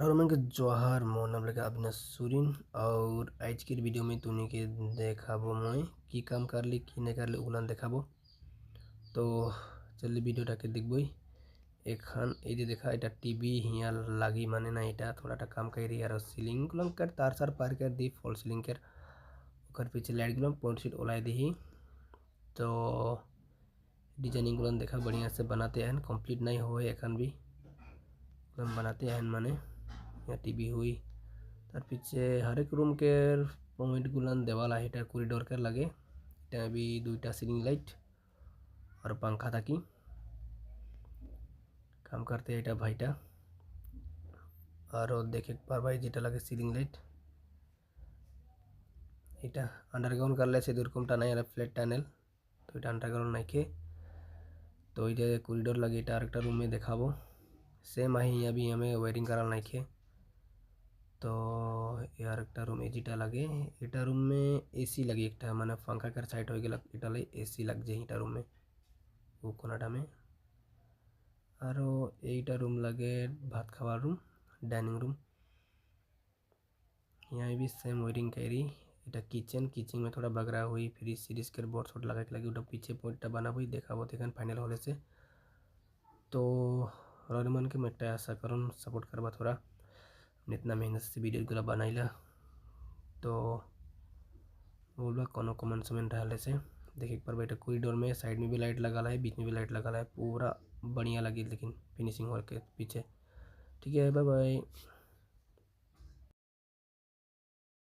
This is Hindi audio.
और मैं जोहार मोर नाम लगा अविनाश सुरीन और आज के वीडियो में तुनी के देखाबो मैं की काम करली की नहीं करली उगलान देखाबो। तो चलिए वीडियोटाके देखबई एखान ये देखा এটা टीवी हिया लागी माने ना এটা थोड़ा काम करी और सिलिंग गुलाम कर तार सार पार कर दी फॉल सिलिंग कर ओकर पीछे लाइट गुलाम पॉइंट सीट ओलाई दी। तो डिजाइनिंग गुलाम देखा बढ़िया से बनाते हैं, कंप्लीट नहीं हुए एखान भी गुलाम बनाते हैं माने या टीवी हुई तार पीछे हर एक रूम के पॉइंट गुलान देवाल है এটা कॉरिडोर के लगे এটা भी दुईटा सिलिंग लाइट और पंखा थाकी काम करते हैं এটা भाईटा और देखे पर भाई जेटा लगे सिलिंग लाइट এটা अंडरग्राउंड कर ले से दुरकमटा नहीं है फ्लैट टनल तो এটা अंडरग्राउंड नहीं के तो ये कॉरिडोर लगे এটা आरेकटा रूम में देखाबो सेम आई अभी हमें वायरिंग कराल नहीं के। तो यार एक रूम एजिटा लगे इटा रूम में एसी लगे एक माने पंखा कर साइड हो गया इटा ले एसी लग जाए इटा रूम में वो कोनाटा में और एटा रूम लगे भात खावा रूम डाइनिंग रूम यहाँ भी सेम वायरिंग करी इटा किचन किचन में थोड़ा बगरा हुई फ्रिज सीरीज के बोर्ड शॉट लगा के लगे उटा पीछे पॉइंट बना हुई देखा वो देखन फाइनल होने से। तो रन के मैं आशा करूँ सपोर्ट करवा थोड़ा इतना मेहनत से वीडियो गुला बनाइला तो बोलबा कोनो कॉमन सेमेंट रहले से देखिए एक बार बेटा कॉरिडोर में साइड में भी लाइट लगा है बीच में भी लाइट लगा है पूरा बढ़िया लगी लेकिन फिनिशिंग वर्क के पीछे। ठीक है बाय बाय।